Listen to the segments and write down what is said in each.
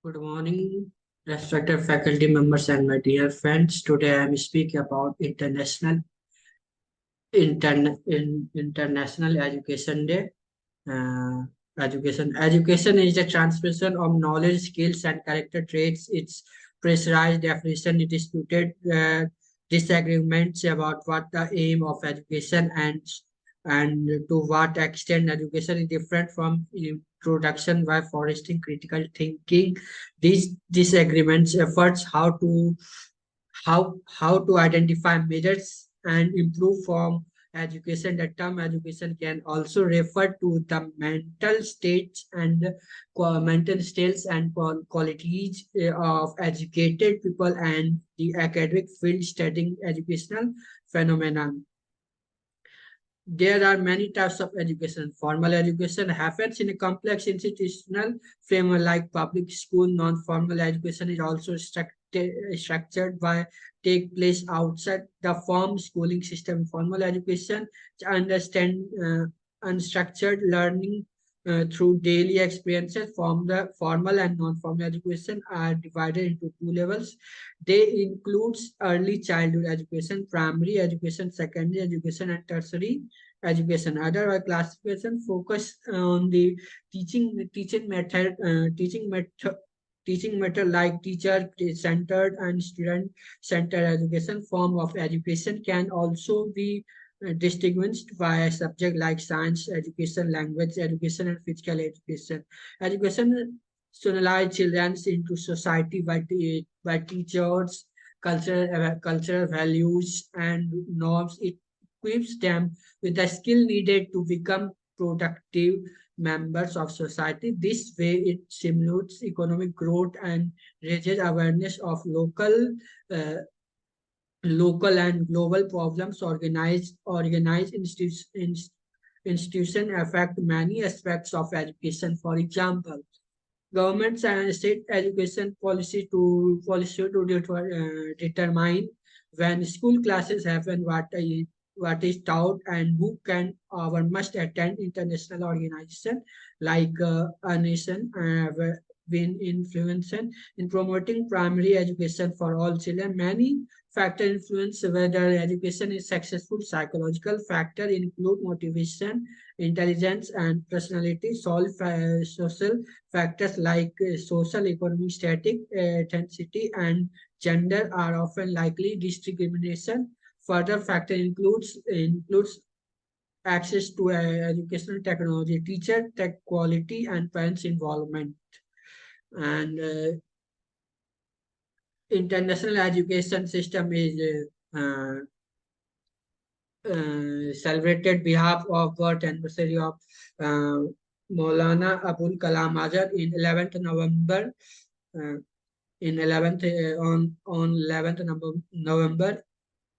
Good morning, respected faculty members and my dear friends. Today I am speaking about International Education Day. Education is the transmission of knowledge, skills, and character traits. Its precise definition is disputed. Disagreements about what the aim of education and to what extent education is different from introduction by fostering critical thinking. These disagreements efforts how to identify measures and improve from education. The term education can also refer to the mental states and qualities of educated people and the academic field studying educational phenomena. There are many types of education. Formal education happens in a complex institutional framework like public school. Non-formal education is also structured by take place outside the form schooling system. Formal education understand unstructured learning through daily experiences. From the formal and non-formal education are divided into two levels. They includes early childhood education, primary education, secondary education, and tertiary education. Other classification focus on the teaching method like teacher centered and student centered education. Form of education can also be distinguished by a subject like science education, language education, and physical education. Education socialize children into society by teachers, cultural values, and norms. It equips them with the skill needed to become productive members of society. This way, it stimulates economic growth and raises awareness of uh, local and global problems. Organized institution affect many aspects of education. For example, governments and state education policy to determine when school classes happen, what is taught, and who can or must attend. International organization like a nation been influenced in promoting primary education for all children. Many factors influence whether education is successful. Psychological factors include motivation, intelligence, and personality. Social factors like social, economic, static, ethnicity, and gender are often likely. Discrimination. Further factor includes access to educational technology, teacher tech quality, and parents' involvement. And international education system is celebrated behalf of birth anniversary of uh, Maulana Abul Kalam Azad in 11th November. Uh, in 11th on 11th November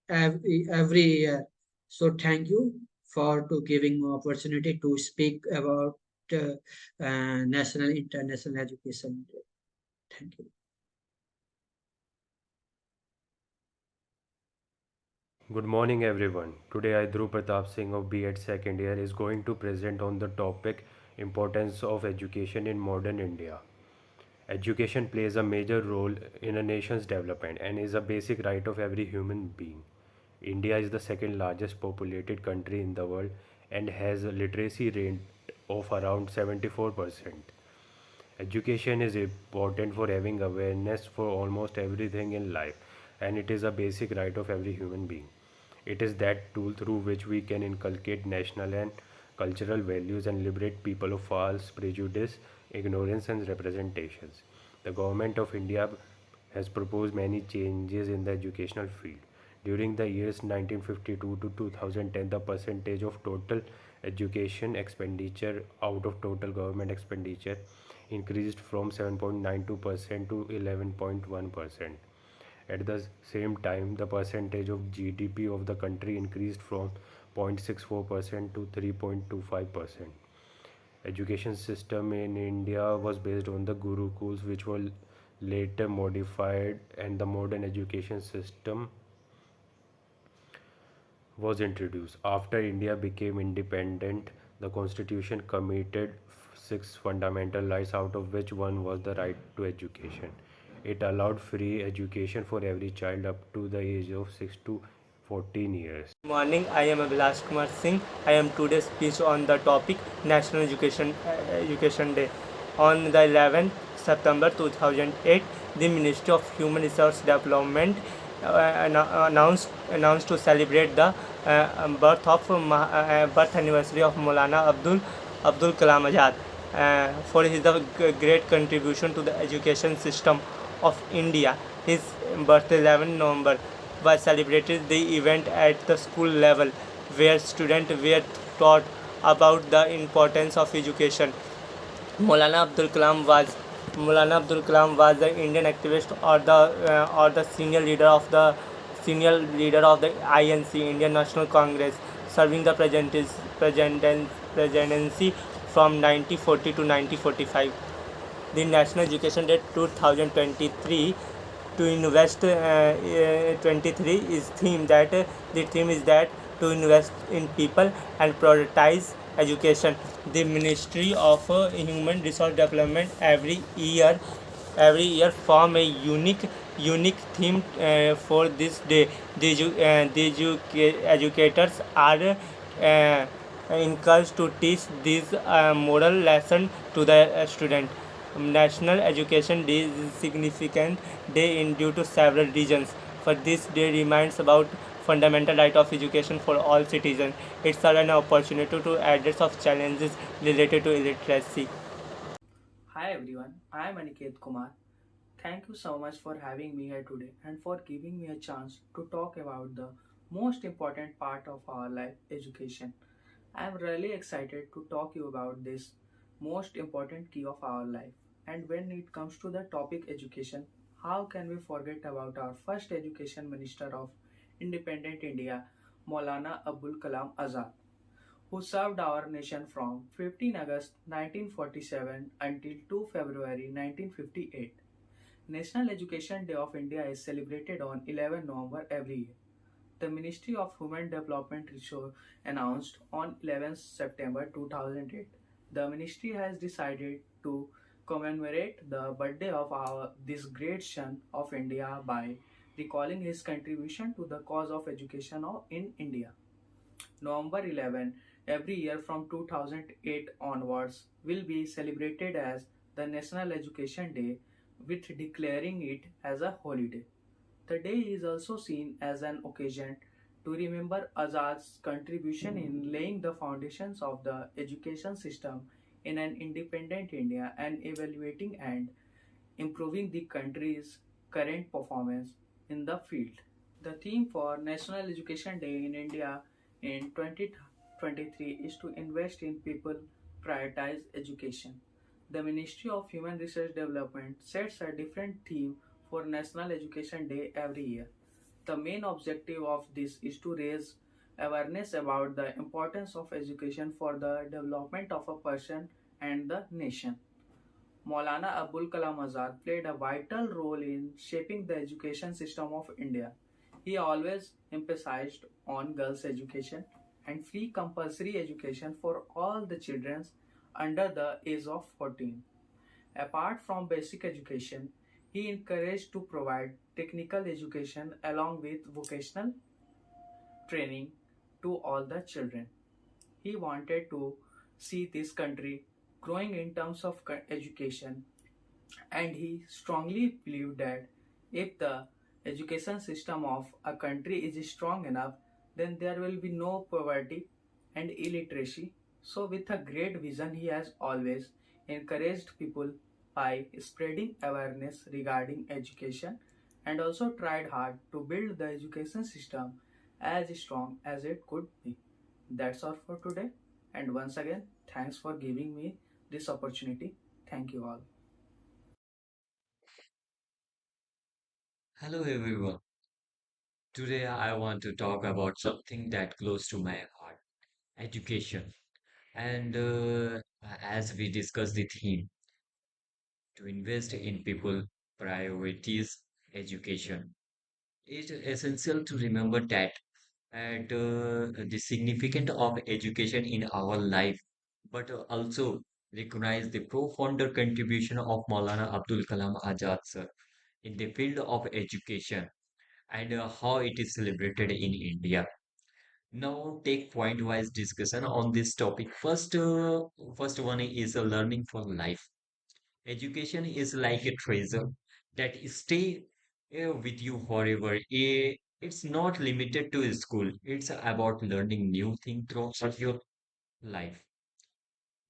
every year. So thank you for to giving me opportunity to speak about national international education. Thank you. Good morning everyone. Today I Dhruv Pratap Singh of B.Ed second year is going to present on the topic importance of education in modern India. Education plays a major role in a nation's development and is a basic right of every human being. India is the second largest populated country in the world and has a literacy rate of around 74%. Education is important for having awareness for almost everything in life, and it is a basic right of every human being. It is that tool through which we can inculcate national and cultural values and liberate people of false prejudice, ignorance, and representations. The government of India has proposed many changes in the educational field. During the years 1952 to 2010, the percentage of total education expenditure out of total government expenditure increased from 7.92% to 11.1%. At the same time, the percentage of GDP of the country increased from 0.64% to 3.25%. Education system in India was based on the Gurukuls, which were later modified, and the modern education system was introduced. After India became independent, the constitution committed six fundamental rights, out of which one was the right to education. It allowed free education for every child up to the age of 6 to 14 years. Morning, I am Abhilash Kumar Singh. I am today's speech on the topic National Education Day. On the 11th September 2008, the Ministry of Human Resource Development announced to celebrate the birth anniversary of Maulana Abdul Kalam Azad for his great contribution to the education system of India. His birthday 11 November was celebrated the event at the school level where students were taught about the importance of education. Maulana Abdul Kalam was Maulana Abdul Kalam was the Indian activist or the senior leader of the INC Indian National Congress, serving the presidency from 1940 to 1945. The National Education Day 2023 to invest 23 is theme that the theme is that to invest in people and prioritize education. The Ministry of Human Resource Development every year form a unique theme for this day. The educators are uh, encouraged to teach these moral lesson to the student. National Education Day is a significant day in due to several reasons. For this day reminds about fundamental right of education for all citizens. It's an opportunity to address of challenges related to illiteracy. Hi everyone, I am Aniket Kumar. Thank you so much for having me here today and for giving me a chance to talk about the most important part of our life, education. I am really excited to talk you about this most important key of our life. And when it comes to the topic education, how can we forget about our first education minister of independent India, Maulana Abul Kalam Azad, who served our nation from 15 August 1947 until 2 February 1958. National Education Day of India is celebrated on 11 November every year. The Ministry of Human Development Research announced on 11 September 2008. The ministry has decided to commemorate the birthday of this great son of India by recalling his contribution to the cause of education in India. November 11 every year from 2008 onwards will be celebrated as the National Education Day, with declaring it as a holiday. The day is also seen as an occasion to remember Azad's contribution in laying the foundations of the education system in an independent India and evaluating and improving the country's current performance in the field. The theme for National Education Day in India in 2023 is to invest in people, prioritize education. The Ministry of Human Resource Development sets a different theme for National Education Day every year. The main objective of this is to raise awareness about the importance of education for the development of a person and the nation. Maulana Abul Kalam Azad played a vital role in shaping the education system of India. He always emphasized on girls' education and free compulsory education for all the children under the age of 14. Apart from basic education, he encouraged to provide technical education along with vocational training to all the children. He wanted to see this country growing in terms of education, and he strongly believed that if the education system of a country is strong enough, then there will be no poverty and illiteracy. So, with a great vision, he has always encouraged people by spreading awareness regarding education and also tried hard to build the education system as strong as it could be. That's all for today. And once again, thanks for giving me this opportunity. Thank you all. Hello everyone. Today I want to talk about something that close to my heart, education. And as we discuss the theme, to invest in people, priorities, education. It's essential to remember that and the significance of education in our life, but also recognize the profounder contribution of Maulana Abdul Kalam Azad sir in the field of education and how it is celebrated in India. Now take point-wise discussion on this topic. First one is learning for life. Education is like a treasure that stay with you forever. It's not limited to school. It's about learning new things throughout your life.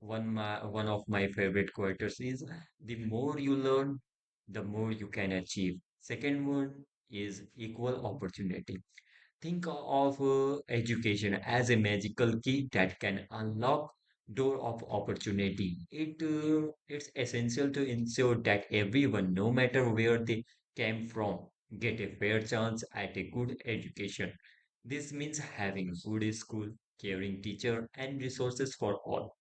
One of my favorite quotes is the more you learn, the more you can achieve. Second one is equal opportunity. Think of education as a magical key that can unlock door of opportunity. It's essential to ensure that everyone, no matter where they came from, get a fair chance at a good education. This means having good school, caring teacher, and resources for all.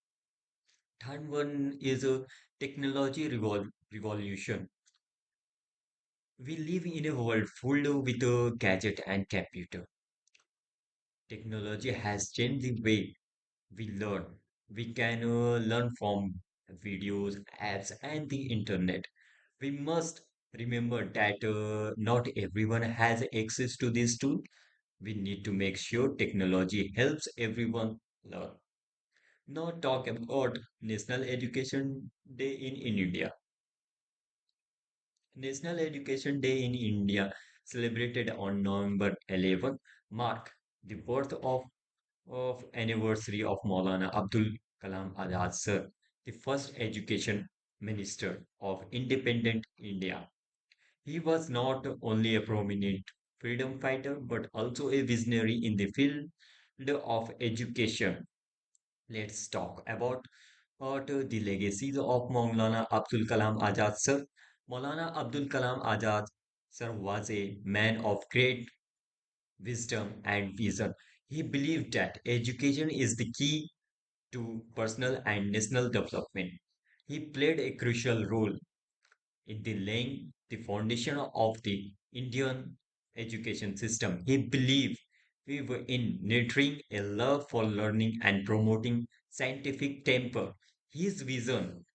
Third one is a technology revolution. We live in a world full with a gadget and computer. Technology has changed the way we learn. We can learn from videos, apps, and the internet. We must remember that not everyone has access to this tool. We need to make sure technology helps everyone learn. Now talk about National Education Day in India. National Education Day in India, celebrated on November 11, mark the birth of anniversary of Maulana Abdul Kalam Azad sir, the first education minister of independent India. He was not only a prominent freedom fighter but also a visionary in the field of education. Let's talk about the legacies of Maulana Abdul Kalam Azad sir. Maulana Abdul Kalam Azad sir was a man of great wisdom and vision. He believed that education is the key to personal and national development. He played a crucial role in the laying the foundation of the Indian education system. He believed we were in nurturing a love for learning and promoting scientific temper. His vision,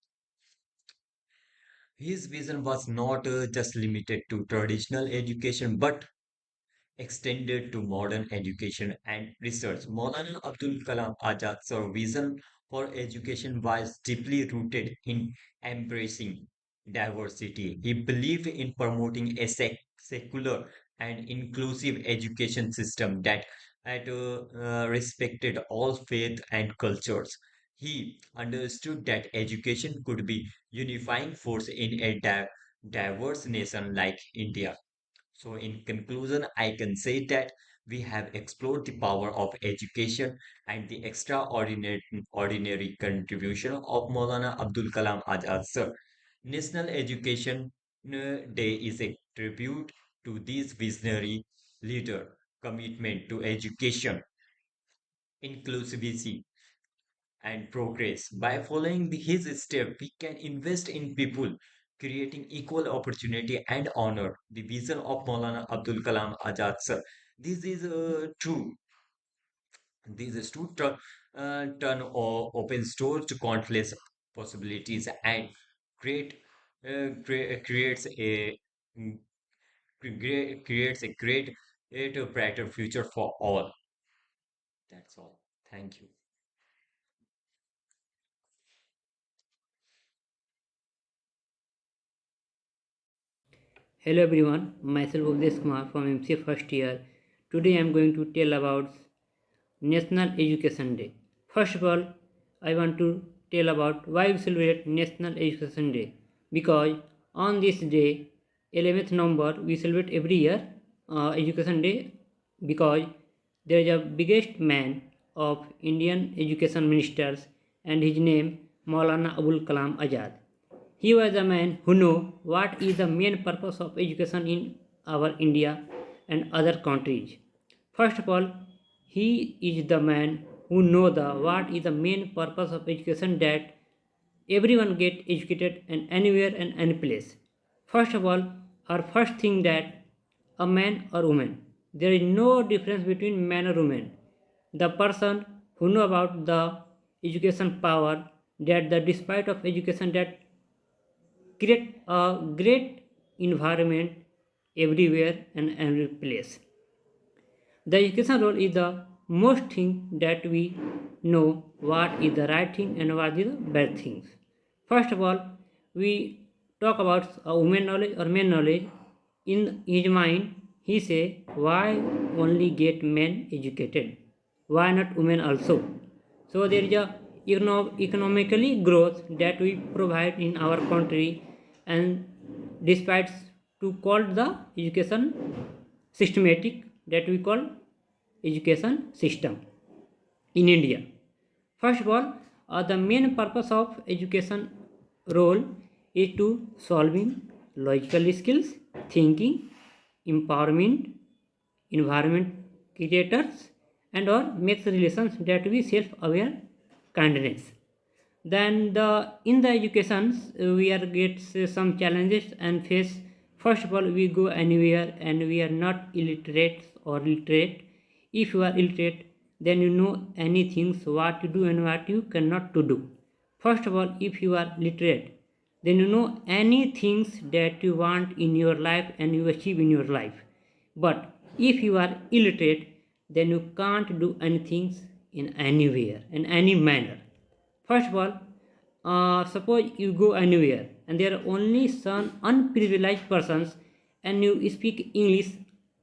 his vision was not just limited to traditional education, but extended to modern education and research. Maulana Abdul Kalam Azad's vision for education was deeply rooted in embracing diversity. He believed in promoting a secular and inclusive education system that respected all faith and cultures. He understood that education could be unifying force in a diverse nation like India. So, in conclusion, I can say that we have explored the power of education and the extraordinary ordinary contribution of Maulana Abdul Kalam Azad sir. National Education Day is a tribute to this visionary leader, commitment to education, inclusivity, and progress. By following his step, we can invest in people, creating equal opportunity and honor the vision of Maulana Abdul Kalam Azad sir. This is true. This is true. Turn or opens doors to countless possibilities and create creates a mm, creates a great brighter future for all. That's all. Thank you. Hello everyone, myself Udesh Kumar from MCA first year. Today I am going to tell about National Education Day. First of all, I want to tell about why we celebrate National Education Day. Because on this day, 11th November, we celebrate every year Education Day because there is a biggest man of Indian education ministers and his name Maulana Abul Kalam Azad. He was a man who knew what is the main purpose of education in our India and other countries. First of all, he is the man who know the what is the main purpose of education that everyone get educated and anywhere and any place. First of all, our first thing that a man or woman, there is no difference between man or woman. The person who know about the education power that the despite of education that create a great environment everywhere and every place. The education role is the most thing that we know what is the right thing and what is the bad things. First of all, we talk about a woman knowledge or men knowledge. In his mind, he say, why only get men educated? Why not women also? So there is a economically growth that we provide in our country, and despite to call the education systematic that we call education system in India. First of all, the main purpose of education role is to solving logical skills, thinking, empowerment, environment creators, and or makes relations that we self-aware kindness. Then the in the educations we are get some challenges and face. First of all, we go anywhere and we are not illiterate or literate. If you are illiterate, then you know any things what to do and what you cannot to do. First of all, if you are literate, then you know any things that you want in your life and you achieve in your life. But if you are illiterate, then you can't do anything in anywhere in any manner. First of all, suppose you go anywhere and there are only some unprivileged persons and you speak English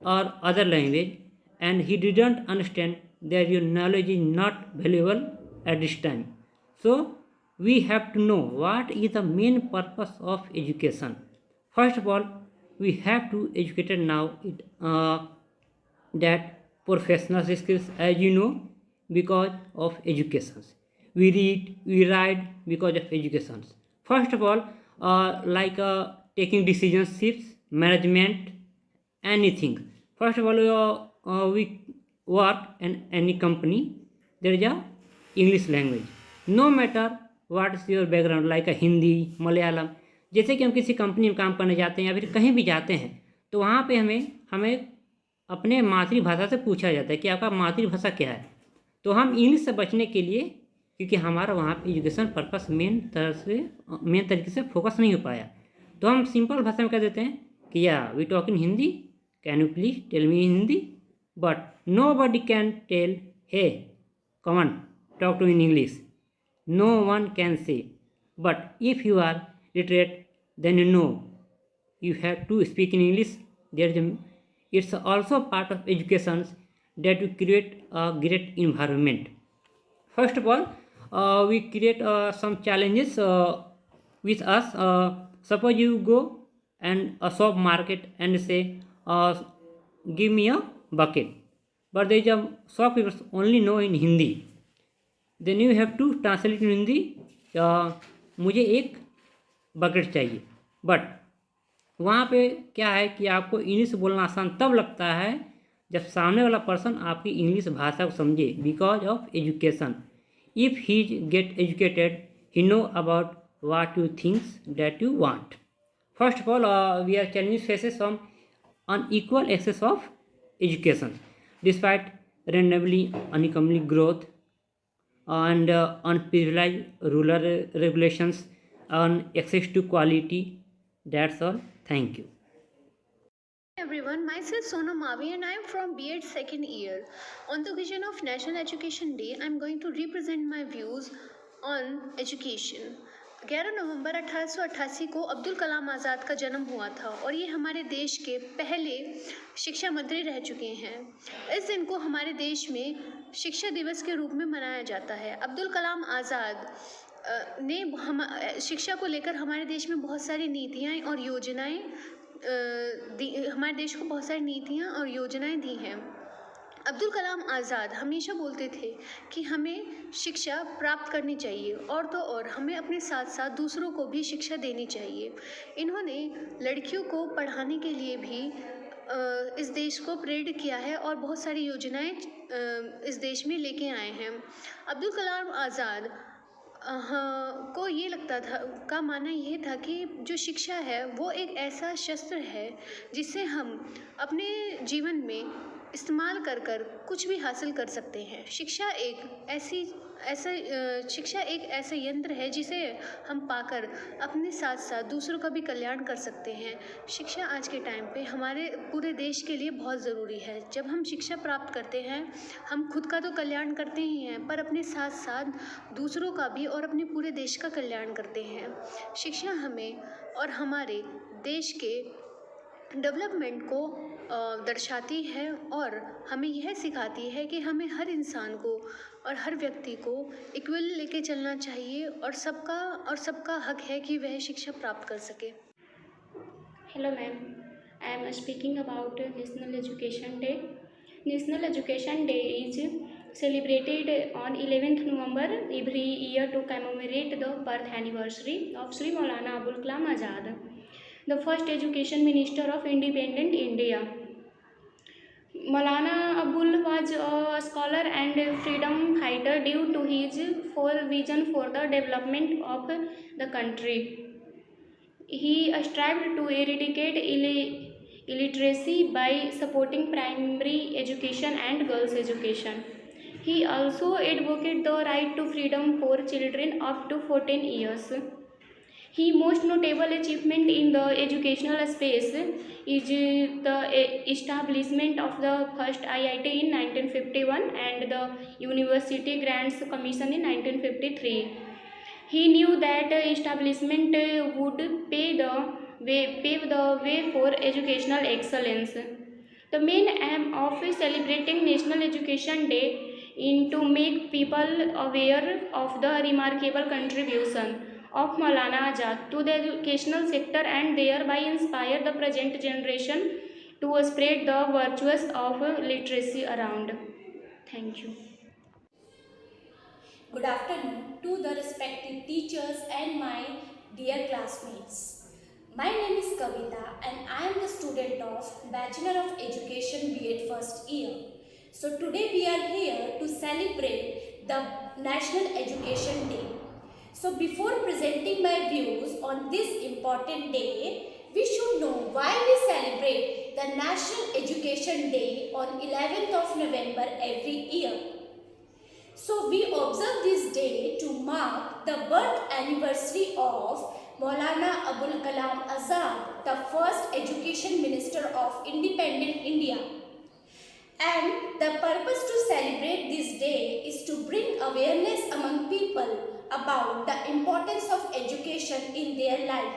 or other language and he didn't understand that your knowledge is not valuable at this time. So we have to know what is the main purpose of education. First of all, we have to educate now that professional skills, as you know, because of education. We read, we write because of education. First of all, like taking decisions, management, anything. First of all, we work in any company, there is a English language. No matter what is your background, like a Hindi, Malayalam, जैसे कि हम किसी company में काम करने जाते हैं या फिर कहीं भी जाते हैं तो वहाँ पे हमें हमें अपने मातृभाषा से पूछा जाता है कि आपका मातृभाषा क्या है। तो हम इंग्लिश से बचने के लिए, क्योंकि हमारा वहाँ पे एजुकेशन पर्पस मेन तरीके से फोकस नहीं हो पाया, तो हम सिंपल भाषा में कह देते हैं कि या we talk in Hindi, can you please tell me in Hindi, but nobody can tell hey common talk to in English, no one can say. But if you are literate, then you know you have to speak in English. It's also part of education that we create a great environment. First of all, we create some challenges with us. Suppose you go and a shop market and say, give me a bucket, but there is a shopkeepers only know in Hindi. Then you have to translate in Hindi, मुझे एक bucket चाहिए. But वहाँ पे क्या है कि आपको English बोलना आसान तब लगता है जब सामने वाला पर्सन आपकी इंग्लिश भाषा को समझे, because of education. If he get educated, he know about what you think that you want. First of all, we are challenges faces some unequal access of education, despite randomly unequally growth and unprivileged rural regulations on access to quality. That's all. Thank you. Everyone, myself Sona Mavi and I am from B.Ed second year. On the occasion of National Education Day, I am going to represent my views on education. 11 नवंबर 1888 को अब्दुल कलाम आज़ाद का जन्म हुआ था और ये हमारे देश के पहले शिक्षा मंत्री रह चुके हैं. इस दिन को हमारे देश में शिक्षा दिवस के रूप में मनाया जाता है. अब्दुल कलाम आज़ाद ने शिक्षा को लेकर हमारे देश में बहुत सारी नीतियाँ और योजनाएं हमारे देश को बहुत सारी नीतियाँ और योजनाएं दी हैं. अब्दुल कलाम आज़ाद हमेशा बोलते थे कि हमें शिक्षा प्राप्त करनी चाहिए और तो और हमें अपने साथ साथ दूसरों को भी शिक्षा देनी चाहिए. इन्होंने लड़कियों को पढ़ाने के लिए भी इस देश को प्रेरित किया है और बहुत सारी योजनाएं इस देश में लेके आए हैं. अब्दुल कलाम आज़ाद को ये लगता था, का मानना ये था कि जो शिक्षा है वो एक ऐसा शस्त्र है जिससे हम अपने जीवन में इस्तेमाल कर कर कुछ भी हासिल कर सकते हैं। शिक्षा एक ऐसा यंत्र है जिसे हम पाकर अपने साथ साथ दूसरों का भी कल्याण कर सकते हैं। शिक्षा आज के टाइम पे हमारे पूरे देश के लिए बहुत ज़रूरी है। जब हम शिक्षा प्राप्त करते हैं, हम खुद का तो कल्याण करते ही हैं, पर अपने साथ साथ दूसरों का भी और अपने पूरे देश का कल्याण करते हैं। शिक्षा हमें और हमारे देश के डेवलपमेंट को दर्शाती है और हमें यह सिखाती है कि हमें हर इंसान को और हर व्यक्ति को इक्वली लेके चलना चाहिए और सबका हक है कि वह शिक्षा प्राप्त कर सके। Hello ma'am, I am speaking about National Education Day. National Education Day is celebrated on 11th November every year to commemorate the birth anniversary of Sri Maulana Abul Kalam Azad, the first education minister of independent India. Maulana Abul was a scholar and freedom fighter due to his vision for the development of the country. He strived to eradicate illiteracy by supporting primary education and girls' education. He also advocated the right to freedom for children up to 14 years. His most notable achievement in the educational space is the establishment of the first IIT in 1951 and the University Grants Commission in 1953. He knew that establishment would pave the way for educational excellence. The main aim of celebrating National Education Day is to make people aware of the remarkable contribution of Maulana Azad to the educational sector and thereby inspire the present generation to spread the virtues of literacy around. Thank you. Good afternoon to the respective teachers and my dear classmates. My name is Kavita and I am the student of Bachelor of Education B.Ed first year. So today we are here to celebrate the National Education Day. So before presenting my views on this important day, we should know why we celebrate the National Education Day on 11th of November every year. So we observe this day to mark the birth anniversary of Maulana Abul Kalam Azad, the first education minister of independent India. And the purpose to celebrate this day is to bring awareness among people about the importance of education in their life.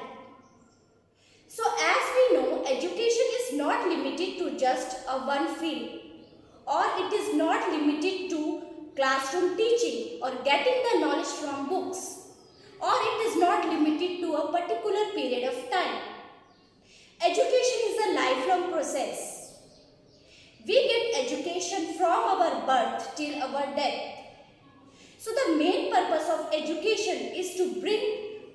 So as we know, education is not limited to just one field, or it is not limited to classroom teaching or getting the knowledge from books, or it is not limited to a particular period of time. Education is a lifelong process. We get education from our birth till our death. So the main purpose of education is to bring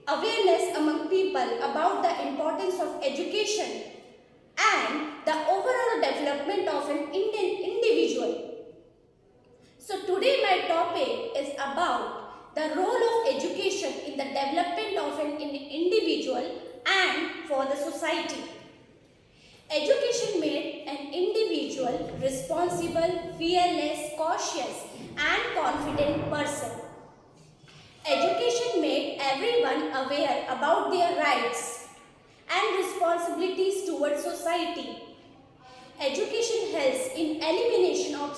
awareness among people about the importance of education and the overall development of an individual. So today my topic is about the role of education in the development of an individual and for the society. Education made an individual responsible, fearless, cautious and confident person. Education made everyone aware about their rights and responsibilities towards society. Education helps in elimination of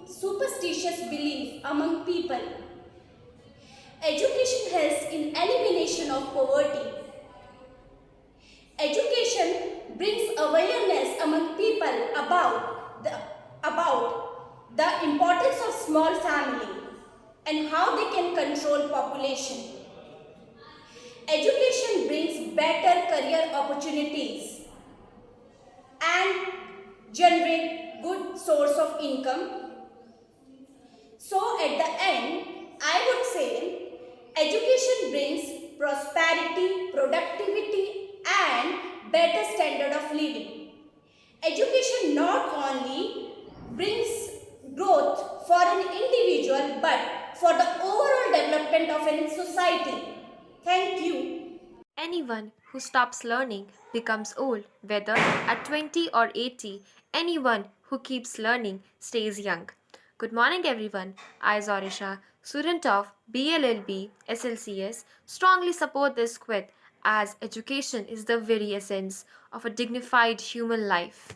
superstitious belief among people. Education helps in elimination of poverty. Education brings awareness among people about the importance of small family and how they can control population. Education brings better career opportunities and generate good source of income. So at the end, I would say education brings prosperity, productivity and better standard of living. Education not only brings growth for an individual but for the overall development of a society. Thank you. Anyone who stops learning becomes old, whether at 20 or 80. Anyone who keeps learning stays young. Good morning, everyone. I, Zorisha, student of BLLB SLCS, strongly support this quote as education is the very essence of a dignified human life.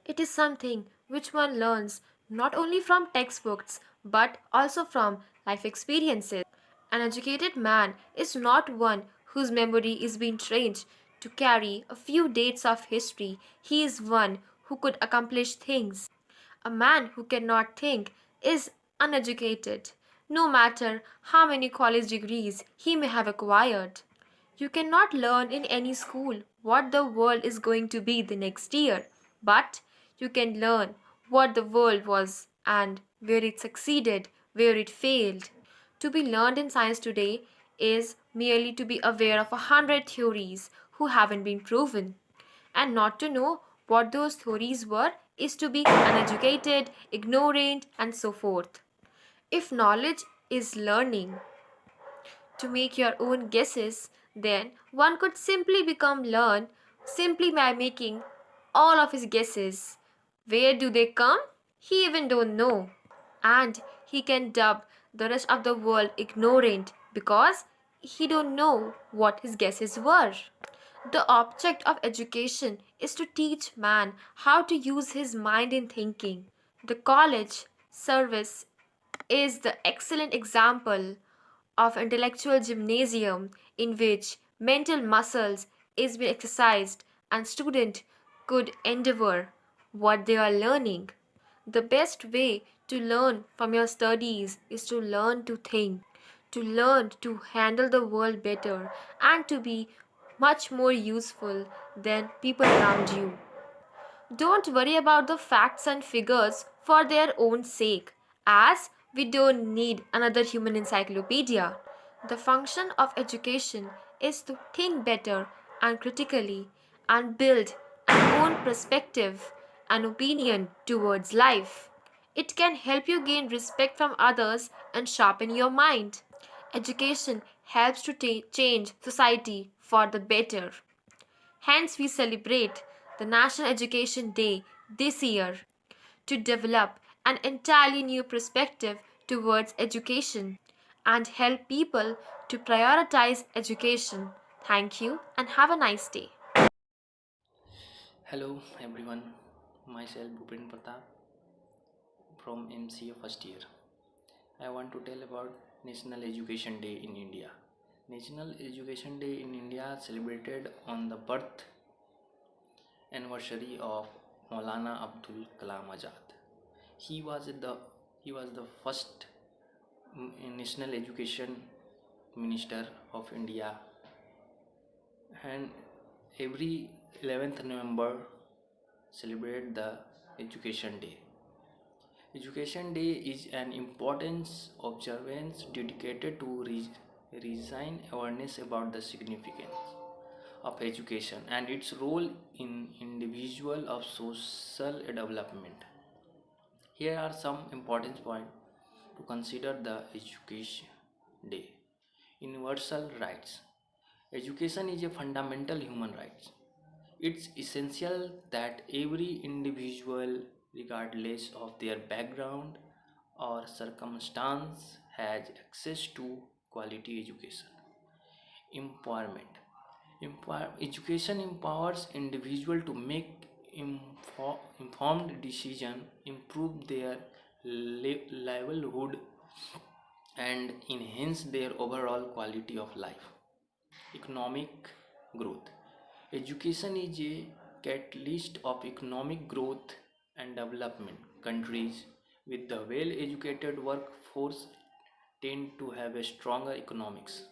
It is something which one learns not only from textbooks but also from life experiences. An educated man is not one whose memory is being trained to carry a few dates of history. He is one who could accomplish things. A man who cannot think is uneducated, no matter how many college degrees he may have acquired. You cannot learn in any school what the world is going to be the next year, but you can learn what the world was and where it succeeded, where it failed. To be learned in science today is merely to be aware of 100 theories who haven't been proven. And not to know what those theories were is to be uneducated, ignorant, and so forth. If knowledge is learning, to make your own guesses, then one could simply become learn simply by making all of his guesses. Where do they come? He even don't know. And he can dub the rest of the world ignorant because he don't know what his guesses were. The object of education is to teach man how to use his mind in thinking. The college service is the excellent example of intellectual gymnasium in which mental muscles is being exercised and student could endeavor what they are learning. The best way to learn from your studies is to learn to think, to learn to handle the world better, and to be much more useful than people around you. Don't worry about the facts and figures for their own sake, as we don't need another human encyclopedia. The function of education is to think better and critically and build an own perspective and opinion towards life. It can help you gain respect from others and sharpen your mind. Education helps to change society for the better. Hence, we celebrate the National Education Day this year to develop an entirely new perspective towards education and help people to prioritize education. Thank you and have a nice day. Hello everyone, myself Bhupen Pratap from MCA first year. I want to tell about National Education Day in India. National Education Day in India celebrated on the birth anniversary of Maulana Abdul Kalam Azad. He was the he was the first national education minister of India, and every 11th November celebrate the Education Day. Education Day is an important observance dedicated to raising awareness about the significance of education and its role in individual of social development. Here are some important points to consider the Education Day. Universal rights. Education is a fundamental human right. It's essential that every individual, regardless of their background or circumstance, has access to quality education. Empowerment. Education empowers individual to make informed decision, improve their livelihood, and enhance their overall quality of life. Economic growth. Education is a catalyst of economic growth and development. Countries with the well-educated workforce tend to have a stronger economics.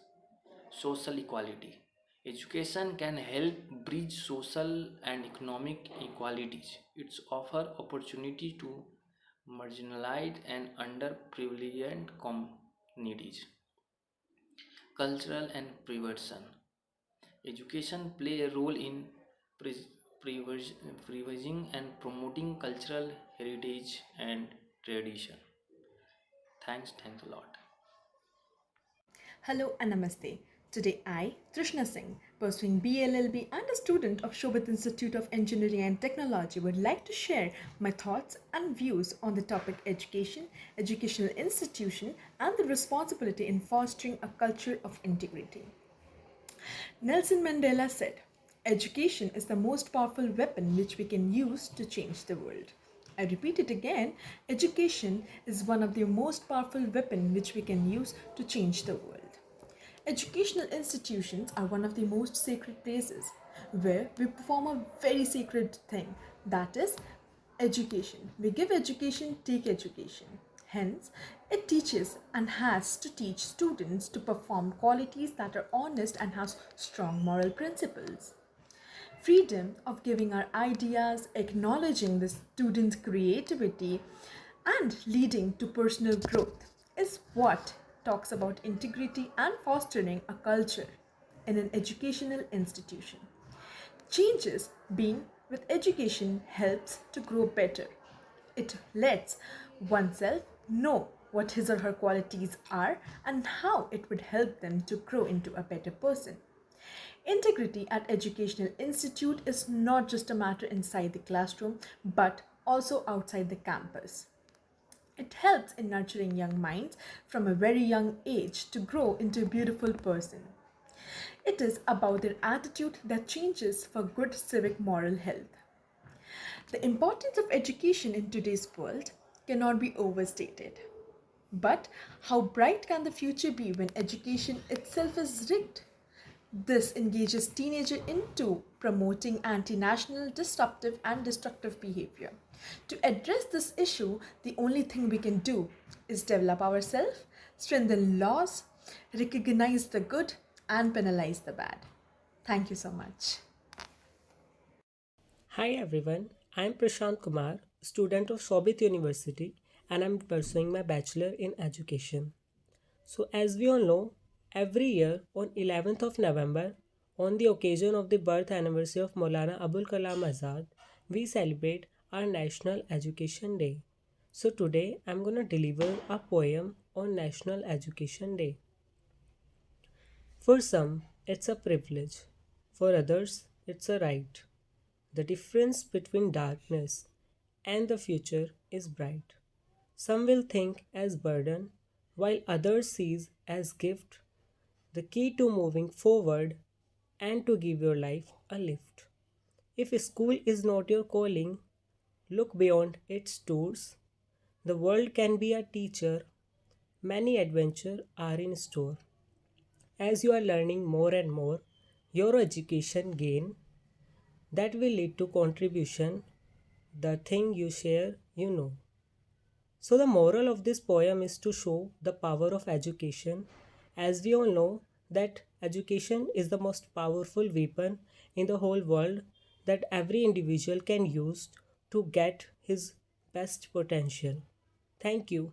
Social equality. Education can help bridge social and economic inequalities. It's offer opportunity to marginalized and underprivileged communities. Cultural and preservation. Education play a role in pres- preserving and promoting cultural heritage and tradition. Thanks a lot. Hello and Namaste. Today I, Trishna Singh, pursuing BLLB and a student of Shobit Institute of Engineering and Technology, would like to share my thoughts and views on the topic education, educational institution, and the responsibility in fostering a culture of integrity. Nelson Mandela said, education is the most powerful weapon which we can use to change the world. I repeat it again, education is one of the most powerful weapon which we can use to change the world. Educational institutions are one of the most sacred places where we perform a very sacred thing, that is education. We give education, take education. Hence, it teaches and has to teach students to perform qualities that are honest and has strong moral principles. Freedom of giving our ideas, acknowledging the student's creativity, and leading to personal growth is what talks about integrity and fostering a culture in an educational institution. Changes being with education helps to grow better. It lets oneself know what his or her qualities are and how it would help them to grow into a better person. Integrity at educational institute is not just a matter inside the classroom but also outside the campus. It helps in nurturing young minds from a very young age to grow into a beautiful person. It is about their attitude that changes for good civic moral health. The importance of education in today's world cannot be overstated. But how bright can the future be when education itself is rigged? This engages teenagers into promoting anti-national, disruptive and destructive behavior. To address this issue, the only thing we can do is develop ourselves, strengthen laws, recognize the good and penalize the bad. Thank you so much. Hi everyone, I am Prashant Kumar, student of Shobit University, and I am pursuing my bachelor in education. So as we all know, every year on 11th of November, on the occasion of the birth anniversary of Maulana Abul Kalam Azad, we celebrate our National Education Day. So today I'm going to deliver a poem on National Education Day. For some, it's a privilege. For others, it's a right. The difference between darkness and the future is bright. Some will think as burden, while others sees as gift, the key to moving forward and to give your life a lift. If school is not your calling, look beyond its doors. The world can be a teacher. Many adventures are in store. As you are learning more and more, your education gain that will lead to contribution. The thing you share, you know. So, the moral of this poem is to show the power of education. As we all know, that education is the most powerful weapon in the whole world that every individual can use to get his best potential. Thank you.